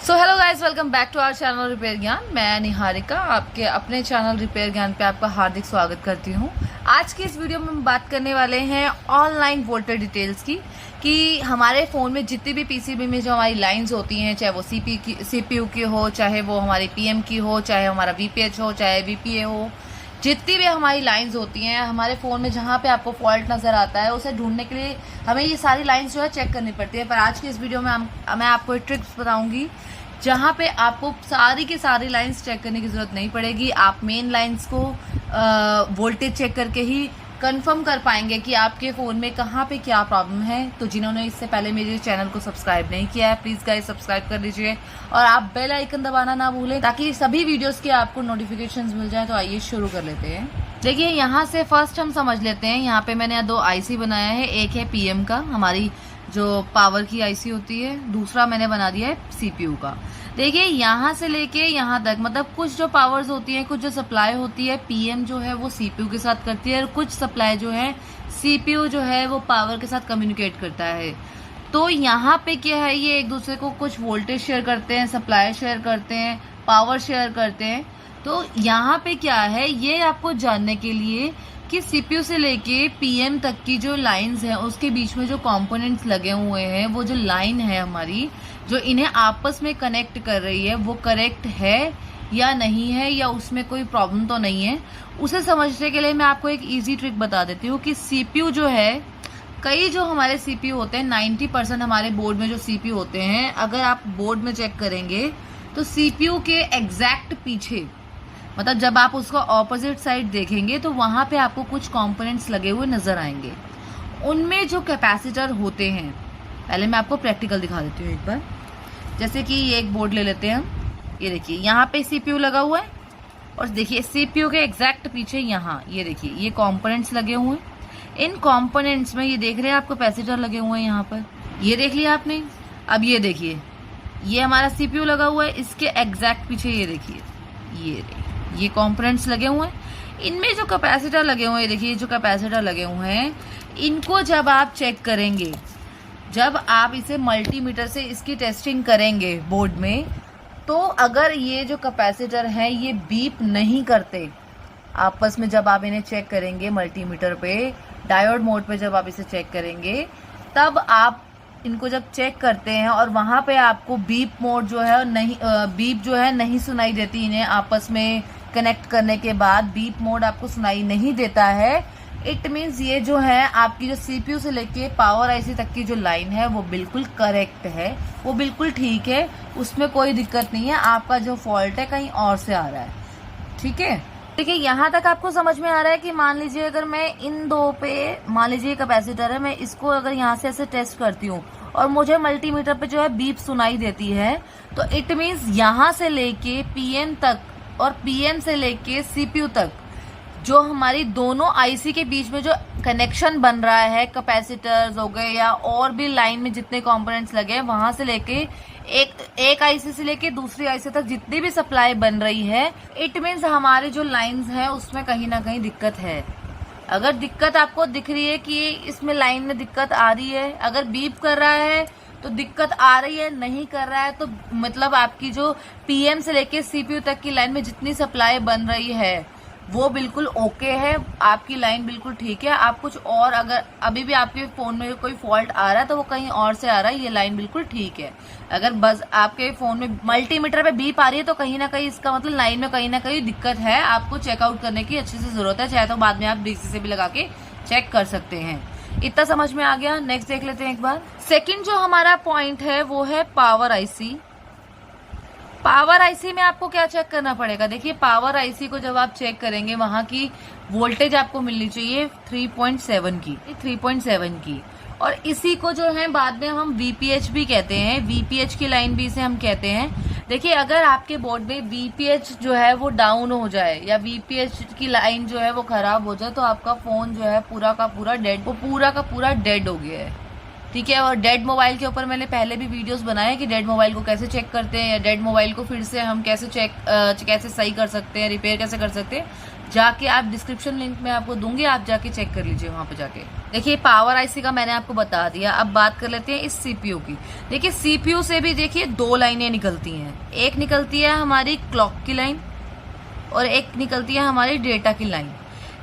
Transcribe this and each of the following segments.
So hello guys, welcome back to our channel repair Gyan. मैं निहारिका आपके अपने चैनल रिपेयर ज्ञान पे आपका हार्दिक स्वागत करती हूँ। आज की इस वीडियो में हम बात करने वाले हैं ऑनलाइन वोल्टेज डिटेल्स की कि हमारे फ़ोन में जितनी भी पीसीबी में जो हमारी लाइंस होती हैं, चाहे वो सीपीयू की हो, चाहे वो हमारी पीएम की हो, चाहे हमारा वीपीएच हो, चाहे वीपीए हो, जितनी भी हमारी लाइंस होती हैं हमारे फ़ोन में, जहाँ पे आपको फॉल्ट नज़र आता है उसे ढूंढने के लिए हमें ये सारी लाइंस जो है चेक करनी पड़ती है। पर आज की इस वीडियो में मैं आपको एक ट्रिक्स बताऊंगी जहाँ पे आपको सारी की सारी लाइंस चेक करने की ज़रूरत नहीं पड़ेगी। आप मेन लाइंस को वोल्टेज चेक करके ही कंफर्म कर पाएंगे कि आपके फ़ोन में कहाँ पे क्या प्रॉब्लम है। तो जिन्होंने इससे पहले मेरे चैनल को सब्सक्राइब नहीं किया है, प्लीज़ गाइस सब्सक्राइब कर लीजिए और आप बेल आइकन दबाना ना भूलें ताकि सभी वीडियोस के आपको नोटिफिकेशंस मिल जाएं। तो आइए शुरू कर लेते हैं। देखिए, यहाँ से फर्स्ट हम समझ लेते हैं। यहाँ पे मैंने 2 आईसी बनाया है। एक है पीएम का, हमारी जो पावर की आईसी होती है, दूसरा मैंने बना दिया है सीपीयू का। देखिए, यहाँ से लेके यहाँ तक, मतलब कुछ जो पावर्स होती है, कुछ जो सप्लाई होती है, पीएम जो है वो सीपीयू के साथ करती है और कुछ सप्लाई जो है सीपीयू जो है वो पावर के साथ कम्युनिकेट करता है। तो यहाँ पे क्या है, ये एक दूसरे को कुछ वोल्टेज शेयर करते हैं, सप्लाई शेयर करते हैं, पावर शेयर करते हैं। तो यहाँ पे क्या है, ये आपको जानने के लिए कि सीपीयू से लेके पीएम तक की जो लाइंस हैं उसके बीच में जो कंपोनेंट्स लगे हुए हैं, वो जो लाइन है हमारी जो इन्हें आपस में कनेक्ट कर रही है, वो करेक्ट है या नहीं है, या उसमें कोई प्रॉब्लम तो नहीं है, उसे समझने के लिए मैं आपको एक इजी ट्रिक बता देती हूँ कि सीपीयू जो है, कई जो हमारे सीपीयू होते हैं, 90% हमारे बोर्ड में जो सीपीयू होते हैं, अगर आप बोर्ड में चेक करेंगे तो सीपीयू के एग्जैक्ट पीछे, मतलब जब आप उसका ऑपोजिट साइड देखेंगे तो वहां पे आपको कुछ कंपोनेंट्स लगे हुए नजर आएंगे। उनमें जो कैपेसिटर होते हैं, पहले मैं आपको प्रैक्टिकल दिखा देती हूँ एक बार। जैसे कि ये एक बोर्ड ले लेते हैं हम। ये देखिए, यहाँ पे सीपीयू लगा हुआ है और देखिए सीपीयू के एग्जैक्ट पीछे यहाँ ये देखिए ये कंपोनेंट्स लगे हुए हैं। इन कंपोनेंट्स में ये देख रहे हैं आप कैपेसिटर लगे हुए हैं यहाँ पर, ये देख लिया आपने। अब ये देखिए, ये हमारा सीपीयू लगा हुआ है, इसके एग्जैक्ट पीछे ये देखिए ये कंपोनेंट्स लगे हुए हैं। इनमें जो कैपेसिटर लगे हुए हैं, देखिए जो कैपेसिटर लगे हुए हैं, इनको जब आप चेक करेंगे, जब आप इसे मल्टीमीटर से इसकी टेस्टिंग करेंगे बोर्ड में, तो अगर ये जो कैपेसिटर हैं ये बीप नहीं करते आपस में, जब आप इन्हें चेक करेंगे मल्टीमीटर पे, डायोड मोड पे जब आप इसे चेक करेंगे, तब आप इनको जब चेक करते हैं और वहां पे आपको बीप मोड जो है नहीं, बीप जो है नहीं सुनाई देती, इन्हें आपस में कनेक्ट करने के बाद बीप मोड आपको सुनाई नहीं देता है, इट मीन्स ये जो है आपकी जो सीपीयू से लेके पावर आईसी तक की जो लाइन है वो बिल्कुल करेक्ट है, वो बिल्कुल ठीक है, उसमें कोई दिक्कत नहीं है। आपका जो फॉल्ट है कहीं और से आ रहा है, ठीक है। देखिए, यहाँ तक आपको समझ में आ रहा है कि मान लीजिए अगर मैं इन दो पे, मान लीजिए कैपेसिटर है, मैं इसको अगर यहाँ से ऐसे टेस्ट करती हूँ और मुझे मल्टीमीटर पे जो है बीप सुनाई देती है, तो इट मीन्स यहाँ से लेके पीएम तक और पीएम से लेके सीपीयू तक जो हमारी दोनों आईसी के बीच में जो कनेक्शन बन रहा है, कैपेसिटर्स हो गए या और भी लाइन में जितने कंपोनेंट्स लगे हैं, वहां से लेके एक आईसी से लेके दूसरी आईसी तक जितनी भी सप्लाई बन रही है, इट मीन्स हमारी जो लाइंस हैं उसमें कहीं ना कहीं दिक्कत है। अगर दिक्कत आपको दिख रही है कि इसमें लाइन में दिक्कत आ रही है, अगर बीप कर रहा है तो दिक्कत आ रही है, नहीं कर रहा है तो मतलब आपकी जो पीएम से लेके सीपीयू तक की लाइन में जितनी सप्लाई बन रही है वो बिल्कुल ओके है, आपकी लाइन बिल्कुल ठीक है। आप कुछ और, अगर अभी भी आपके फोन में कोई फॉल्ट आ रहा है तो वो कहीं और से आ रहा है, ये लाइन बिल्कुल ठीक है। अगर बस आपके फोन में मल्टीमीटर पे बीप आ रही है तो कहीं ना कहीं इसका मतलब लाइन में कहीं ना कहीं दिक्कत है, आपको चेकआउट करने की अच्छे से जरूरत है, चाहे तो बाद में आप डीसी से भी लगा के चेक कर सकते हैं। इतना समझ में आ गया। नेक्स्ट देख लेते हैं एक बार। सेकेंड जो हमारा पॉइंट है वो है पावर आईसी। पावर आईसी में आपको क्या चेक करना पड़ेगा? देखिए, पावर आईसी को जब आप चेक करेंगे, वहां की वोल्टेज आपको मिलनी चाहिए 3.7 की, और इसी को जो है बाद में हम वीपीएच भी कहते हैं, वीपीएच की लाइन भी इसे हम कहते हैं। देखिए, अगर आपके बोर्ड में वीपीएच जो है वो डाउन हो जाए या वीपीएच की लाइन जो है वो खराब हो जाए, तो आपका फोन जो है पूरा का पूरा डेड हो गया है, ठीक है। और डेड मोबाइल के ऊपर मैंने पहले भी वीडियोस बनाए कि डेड मोबाइल को कैसे चेक करते हैं, या डेड मोबाइल को फिर से हम कैसे सही कर सकते हैं, रिपेयर कैसे कर सकते हैं। जाके आप डिस्क्रिप्शन लिंक में आपको दूंगी, आप जाके चेक कर लीजिए वहां पे जाके। देखिए पावर आईसी का मैंने आपको बता दिया। अब बात कर लेते हैं इस सीपीयू की। देखिए सीपीयू से भी देखिए 2 लाइनें निकलती हैं, एक निकलती है हमारी क्लॉक की लाइन और एक निकलती है हमारी डेटा की लाइन।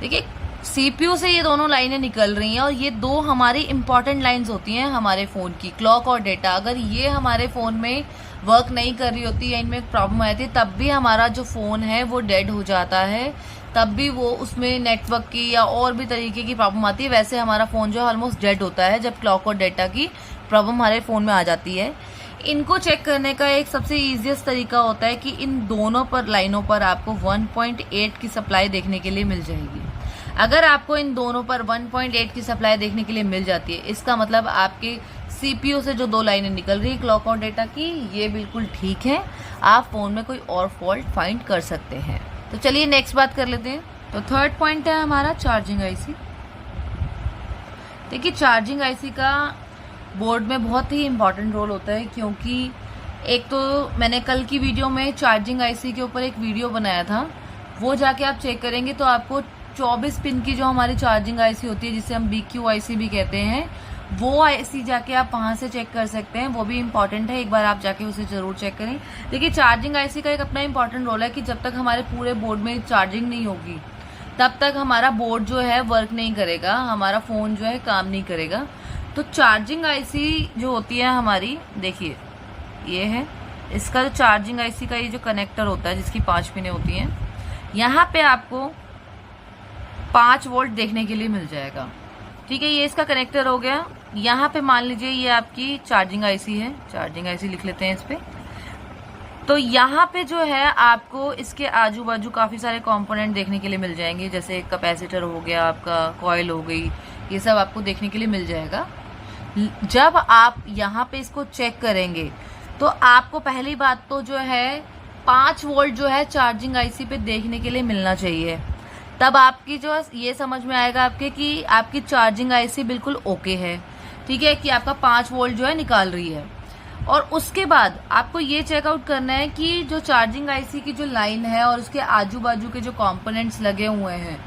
देखिए सीपीयू से ये दोनों लाइनें निकल रही हैं और ये 2 हमारी इंपॉर्टेंट लाइंस होती हैं हमारे फोन की, क्लॉक और डेटा। अगर ये हमारे फोन में वर्क नहीं कर रही होती है, इनमें प्रॉब्लम आई थी, तब भी हमारा जो फोन है वो डेड हो जाता है, तब भी वो उसमें नेटवर्क की या और भी तरीके की प्रॉब्लम आती है। वैसे हमारा फोन जो है ऑलमोस्ट डेड होता है जब क्लॉक और डेटा की प्रॉब्लम हमारे फोन में आ जाती है। इनको चेक करने का एक सबसे इजीएस्ट तरीका होता है कि इन दोनों पर लाइनों पर आपको 1.8 की सप्लाई देखने के लिए मिल जाएगी। अगर आपको इन दोनों पर 1.8 की सप्लाई देखने के लिए मिल जाती है, इसका मतलब आपके सीपीयू से जो 2 लाइनें निकल रही है क्लॉक और डेटा की, ये बिल्कुल ठीक है, आप फोन में कोई और फॉल्ट फाइंड कर सकते हैं। तो चलिए नेक्स्ट बात कर लेते हैं। तो थर्ड पॉइंट है हमारा चार्जिंग आईसी। देखिए चार्जिंग आईसी का बोर्ड में बहुत ही इंपॉर्टेंट रोल होता है, क्योंकि एक तो मैंने कल की वीडियो में चार्जिंग आईसी के ऊपर एक वीडियो बनाया था, वो जाके आप चेक करेंगे तो आपको 24 पिन की जो हमारी चार्जिंग आईसी होती है, जिसे हम BQ आईसी भी कहते हैं, वो आईसी जाके आप वहां से चेक कर सकते हैं। वो भी इम्पोर्टेंट है, एक बार आप जाके उसे जरूर चेक करें। देखिए चार्जिंग आईसी का एक अपना इम्पोर्टेंट रोल है कि जब तक हमारे पूरे बोर्ड में चार्जिंग नहीं होगी तब तक हमारा बोर्ड जो है वर्क नहीं करेगा, हमारा फोन जो है काम नहीं करेगा। तो चार्जिंग आईसी जो होती है हमारी, देखिए ये है इसका जो चार्जिंग आईसी का ये जो कनेक्टर होता है जिसकी 5 पिनें होती हैं, यहाँ पे आपको 5 वोल्ट देखने के लिए मिल जाएगा। ठीक है, ये इसका कनेक्टर हो गया। यहाँ पे मान लीजिए ये आपकी चार्जिंग आईसी है, चार्जिंग आईसी लिख लेते हैं इस पे। तो यहाँ पे जो है आपको इसके आजू बाजू काफी सारे कंपोनेंट देखने के लिए मिल जाएंगे, जैसे कैपेसिटर हो गया, आपका कॉइल हो गई, ये सब आपको देखने के लिए मिल जाएगा। जब आप यहाँ पे इसको चेक करेंगे तो आपको पहली बात तो जो है 5 वोल्ट जो है चार्जिंग आईसी पे देखने के लिए मिलना चाहिए। तब आपकी जो ये समझ में आएगा आपके कि आपकी चार्जिंग आईसी बिल्कुल ओके है, ठीक है, कि आपका 5 वोल्ट जो है निकाल रही है। और उसके बाद आपको ये चेकआउट करना है कि जो चार्जिंग आईसी की जो लाइन है और उसके आजू बाजू के जो कंपोनेंट्स लगे हुए हैं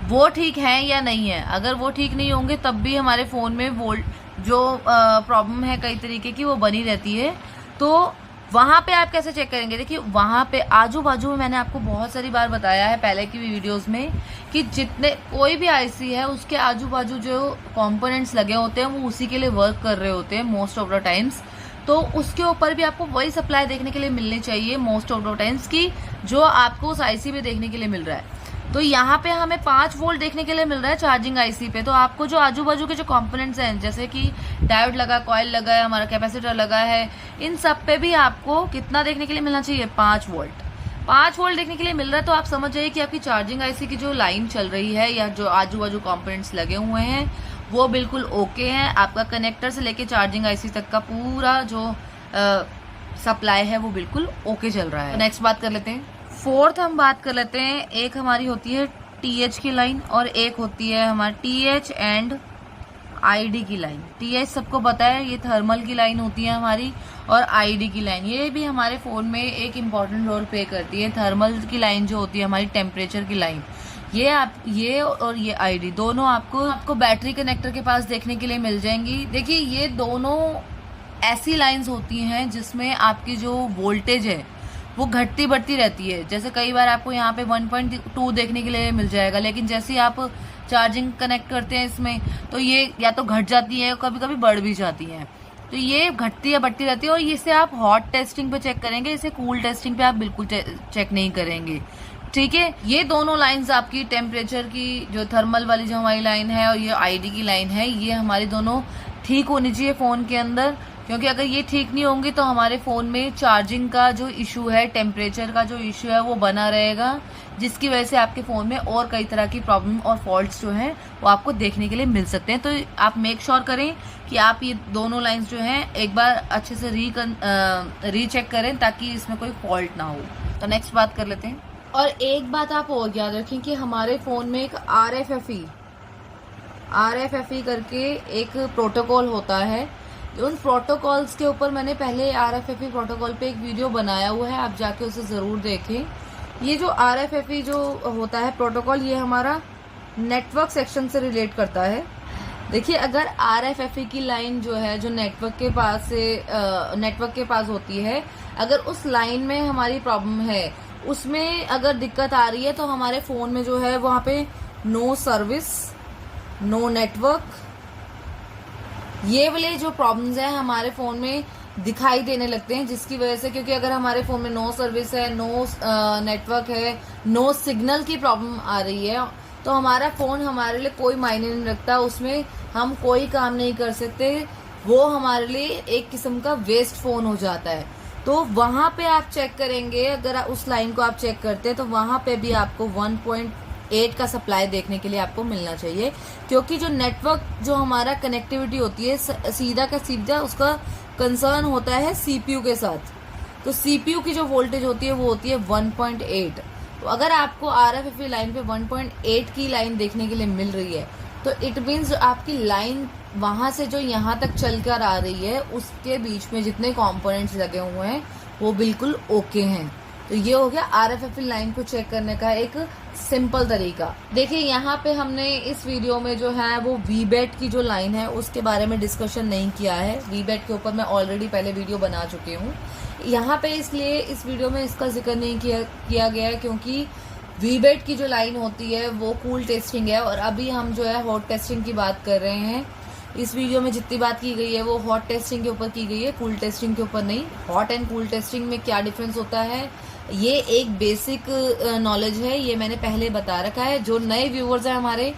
वो ठीक हैं या नहीं है। अगर वो ठीक नहीं होंगे तब भी हमारे फोन में वोल्ट जो प्रॉब्लम है कई तरीके की वो बनी रहती है। तो वहां पे आप कैसे चेक करेंगे? देखिए वहां पे आजू बाजू में मैंने आपको बहुत सारी बार बताया है पहले की वीडियोस में कि जितने कोई भी आईसी है उसके आजू बाजू जो कंपोनेंट्स लगे होते हैं वो उसी के लिए वर्क कर रहे होते हैं मोस्ट ऑफ द टाइम्स। तो उसके ऊपर भी आपको वही सप्लाई देखने के लिए मिलनी चाहिए मोस्ट ऑफ द टाइम्स की जो आपको उस आईसी पे देखने के लिए मिल रहा है। तो यहाँ पे हमें 5 वोल्ट देखने के लिए मिल रहा है चार्जिंग आईसी पे। तो आपको जो आजू बाजू के जो कंपोनेंट्स हैं जैसे कि डायोड लगा, कॉइल लगा है, हमारा कैपेसिटर लगा है, इन सब पे भी आपको कितना देखने के लिए मिलना चाहिए? 5 वोल्ट। 5 वोल्ट देखने के लिए मिल रहा है तो आप समझ जाइए कि आपकी चार्जिंग आईसी की जो लाइन चल रही है या जो आजू बाजू कंपोनेंट्स लगे हुए हैं वो बिल्कुल ओके हैं। आपका कनेक्टर से लेके चार्जिंग आईसी तक का पूरा जो सप्लाई है वो बिल्कुल ओके चल रहा है। नेक्स्ट बात कर लेते हैं, फोर्थ हम बात कर लेते हैं। एक हमारी होती है TH की लाइन और एक होती है हमारी TH एंड ID की लाइन। TH सबको पता है ये थर्मल की लाइन होती है हमारी, और ID की लाइन ये भी हमारे फोन में एक इम्पॉर्टेंट रोल प्ले करती है। थर्मल की लाइन जो होती है हमारी टेम्परेचर की लाइन, ये और ये ID दोनों आपको बैटरी कनेक्टर के पास देखने के लिए मिल जाएंगी। देखिए ये दोनों ऐसी लाइंस होती हैं जिसमें आपकी जो वोल्टेज है वो घटती बढ़ती रहती है। जैसे कई बार आपको यहाँ पे 1.2 देखने के लिए मिल जाएगा, लेकिन जैसे ही आप चार्जिंग कनेक्ट करते हैं इसमें तो ये या तो घट जाती है, कभी कभी बढ़ भी जाती है। तो ये घटती या बढ़ती रहती है और इसे आप हॉट टेस्टिंग पे चेक करेंगे, इसे कूल टेस्टिंग पे आप बिल्कुल चेक नहीं करेंगे। ठीक है, ये दोनों लाइंस आपकी टेम्परेचर की जो थर्मल वाली जो हमारी लाइन है और ये ID की लाइन है, ये हमारी दोनों ठीक होनी चाहिए फोन के अंदर, क्योंकि अगर ये ठीक नहीं होंगी तो हमारे फोन में चार्जिंग का जो इशू है, टेम्परेचर का जो इशू है वो बना रहेगा, जिसकी वजह से आपके फोन में और कई तरह की प्रॉब्लम और फॉल्ट्स जो हैं वो आपको देखने के लिए मिल सकते हैं। तो आप मेक श्योर करें कि आप ये दोनों लाइंस जो हैं एक बार अच्छे से रीचेक करें ताकि इसमें कोई फॉल्ट ना हो। तो नेक्स्ट बात कर लेते हैं। और एक बात आप और याद रखें कि हमारे फोन में एक RFFE करके एक प्रोटोकॉल होता है। उन प्रोटोकॉल्स के ऊपर मैंने पहले RFFE प्रोटोकॉल पे एक वीडियो बनाया हुआ है, आप जाके उसे जरूर देखें। ये जो RFFE जो होता है प्रोटोकॉल, ये हमारा नेटवर्क सेक्शन से रिलेट करता है। देखिए, अगर RFFE की लाइन जो है, जो नेटवर्क के पास होती है, अगर उस लाइन में हमारी प्रॉब्लम है, उसमें अगर दिक्कत आ रही है, तो हमारे फोन में जो है वहां पे नो सर्विस, नो नेटवर्क, ये वाले जो प्रॉब्लम्स हैं हमारे फोन में दिखाई देने लगते हैं। जिसकी वजह से, क्योंकि अगर हमारे फोन में नो सर्विस है, नो नेटवर्क है, नो सिग्नल की प्रॉब्लम आ रही है, तो हमारा फोन हमारे लिए कोई मायने नहीं रखता, उसमें हम कोई काम नहीं कर सकते, वो हमारे लिए एक किस्म का वेस्ट फोन हो जाता है। तो वहां पे आप चेक करेंगे, अगर उस लाइन को आप चेक करते हैं तो वहां पे भी आपको 1.8 का सप्लाई देखने के लिए आपको मिलना चाहिए, क्योंकि जो नेटवर्क, जो हमारा कनेक्टिविटी होती है, सीधा का सीधा उसका कंसर्न होता है सीपीयू के साथ। तो सीपीयू की जो वोल्टेज होती है वो होती है 1.8। तो अगर आपको RFFE लाइन पे 1.8 की लाइन देखने के लिए मिल रही है, तो इट मीन्स आपकी लाइन वहां से जो यहाँ तक चलकर आ रही है, उसके बीच में जितने कंपोनेंट्स लगे हुए हैं वो बिल्कुल ओके हैं। तो ये हो गया RFFE लाइन को चेक करने का एक सिंपल तरीका। देखिए, यहाँ पे हमने इस वीडियो में जो है वो VBAT की जो लाइन है उसके बारे में डिस्कशन नहीं किया है। VBAT के ऊपर मैं ऑलरेडी पहले वीडियो बना चुकी हूँ। यहाँ पे इसलिए इस वीडियो में इसका जिक्र नहीं किया गया है, क्योंकि VBAT की जो लाइन होती है वो कूल टेस्टिंग है, और अभी हम जो है हॉट टेस्टिंग की बात कर रहे हैं। इस वीडियो में जितनी बात की गई है वो हॉट टेस्टिंग के ऊपर की गई है, कूल टेस्टिंग के ऊपर नहीं। हॉट एंड कूल टेस्टिंग में क्या डिफरेंस होता है, ये एक बेसिक नॉलेज है, ये मैंने पहले बता रखा है। जो नए व्यूअर्स हैं हमारे,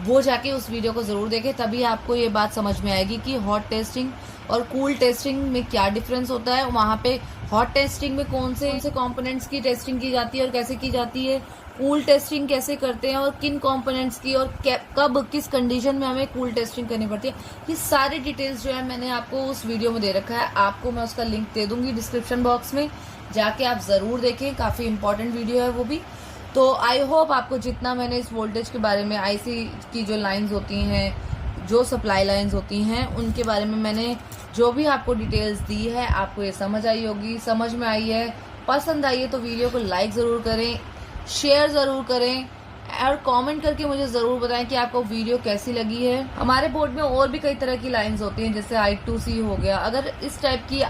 वो जाके उस वीडियो को जरूर देखें, तभी आपको ये बात समझ में आएगी कि हॉट टेस्टिंग और कूल टेस्टिंग में क्या डिफरेंस होता है। वहां पे हॉट टेस्टिंग में कौन से कंपोनेंट्स की टेस्टिंग की जाती है और कैसे की जाती है, कूल टेस्टिंग कैसे करते हैं और किन कंपोनेंट्स की, और कब किस कंडीशन में हमें कूल टेस्टिंग करनी पड़ती है, ये सारी डिटेल्स जो है मैंने आपको उस वीडियो में दे रखा है। आपको मैं उसका लिंक दे दूंगी डिस्क्रिप्शन बॉक्स में, जाके आप जरूर देखें, काफी इंपॉर्टेंट वीडियो है वो भी। तो आई होप आपको जितना मैंने इस वोल्टेज के बारे में, आईसी की जो लाइंस होती हैं, जो सप्लाई लाइंस होती हैं, उनके बारे में मैंने जो भी आपको डिटेल्स दी है, आपको ये समझ आई होगी। समझ में आई है, पसंद आई है तो वीडियो को लाइक जरूर करें, शेयर जरूर करें, और कमेंट करके मुझे जरूर बताएं कि आपको वीडियो कैसी लगी है। हमारे बोर्ड में और भी कई तरह की लाइंस होती हैं, जैसे I2C हो गया। अगर इस टाइप की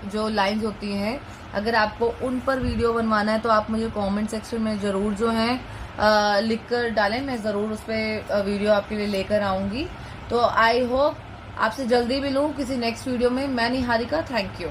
जो लाइंस होती हैं, अगर आपको उन पर वीडियो बनवाना है तो आप मुझे कमेंट सेक्शन में जरूर जो है लिख कर डालें, मैं जरूर उस पर वीडियो आपके लिए लेकर आऊंगी। तो आई होप आपसे जल्दी मिलूं किसी नेक्स्ट वीडियो में। मैं निहारिका, थैंक यू।